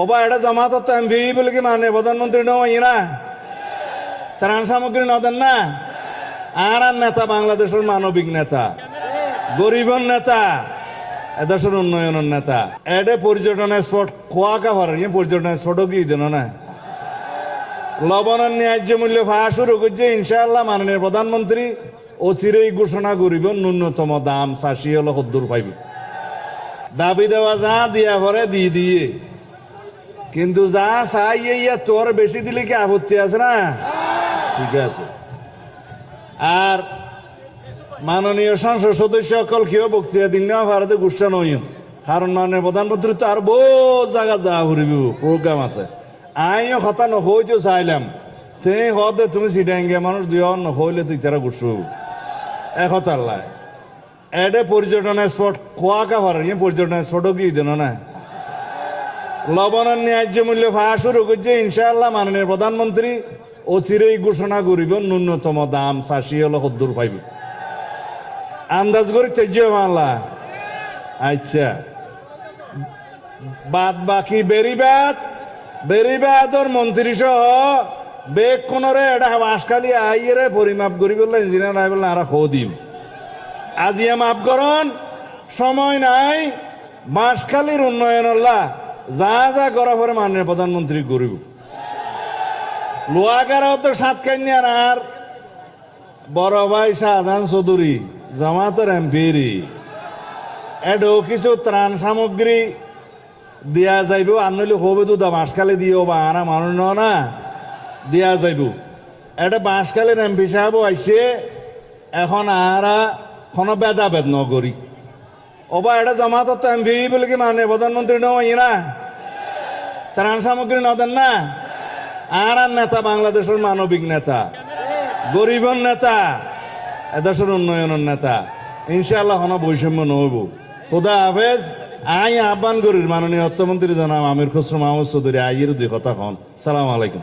ওবা এটা জামাতত এমপি বলে কি মানে প্রধানমন্ত্রী নয় না ত্রাণ সামগ্রী নদেন না আর নেতা বাংলাদেশের মানবিক নেতা গরিবর নেতা এদেশের উন্নয়নের নেতা এডে পর্যটন স্পট খোয়াকা হওয়ার পর্যটন স্পটও কি দেন না লবণের ন্যায্য মূল্য পাওয়া শুরু করছে ইনশাআল্লাহ মাননীয় প্রধানমন্ত্রী অচিরেই ঘোষণা করিব ন্যূনতম দাম ৮০ হলো ৭০ পাইব দাবি দেওয়া যা দিয়া পরে দিয়ে কিন্তু যা চাই ইয়া তোর বেশি দিলে কি আপত্তি আছে না ঠিক আছে আর মাননীয় সংসদ সদস্য সকল কেউ বক্তৃতা দিন না ভারতে গুসা নই কারণ মাননীয় প্রধানমন্ত্রী তো আর বহু জায়গা যা ঘুরিব প্রোগ্রাম আছে আইও কথা নহইতেও চাইলাম তে হতে তুমি সিটাঙ্গে মানুষ দুই নহইলে তুই তারা গুসু কথা আল্লাহ এডে পর্যটন স্পট খোয়াকা হওয়ার পর্যটন স্পটও কি দেন না লবণের ন্যায্য মূল্য পাওয়া শুরু করছে ইনশাআল্লাহ মাননীয় প্রধানমন্ত্রী অচিরেই ঘোষণা করিব ন্যূনতম দাম ৮০ হলো ৭০ পাইব আন্দাজ করি তেজ্য মানলা আচ্ছা বাদ বাকি বেরিবাদর মন্ত্রী সহ বেগ কোনরে এটা বাঁশখালী আইয়ে পরিমাপ করি বললে ইঞ্জিনিয়ার আই বললে আর দিম আজিয়া মাপ করন সময় নাই বাঁশখালীর উন্নয়ন যা যা করা পরে মাননীয় প্রধানমন্ত্রী করিব লোয়াগারাও তো সাতকান্যার আর বড় ভাই শাহজাহান চৌধুরী জামাতের এমপিরি এডও কিছু ত্রাণ সামগ্রী দিয়া যাইব আনলে হবে তো বাঁশখালী দিও বা আনা মানুষ না দিয়া যাইব এটা বাঁশখালীর এমপি সাহেব আইসে এখন আরা কোনো ভেদাভেদ নগরী ওবা এটা জামাতত এমপি বলে কি মানে প্রধানমন্ত্রী নয় না ত্রাণ সামগ্রী নদেন না আর নেতা বাংলাদেশের মানবিক নেতা গরিবর নেতা এদেশের উন্নয়নের নেতা ইনশাআল্লাহ কোনো বৈষম্য নহব খোদা হাফেজ আই আহ্বান করির মাননীয় অর্থমন্ত্রী জনাব আমির খসরু মাহমুদ চৌধুরী আইয়ের দুই কথা হন সালাম আলাইকুম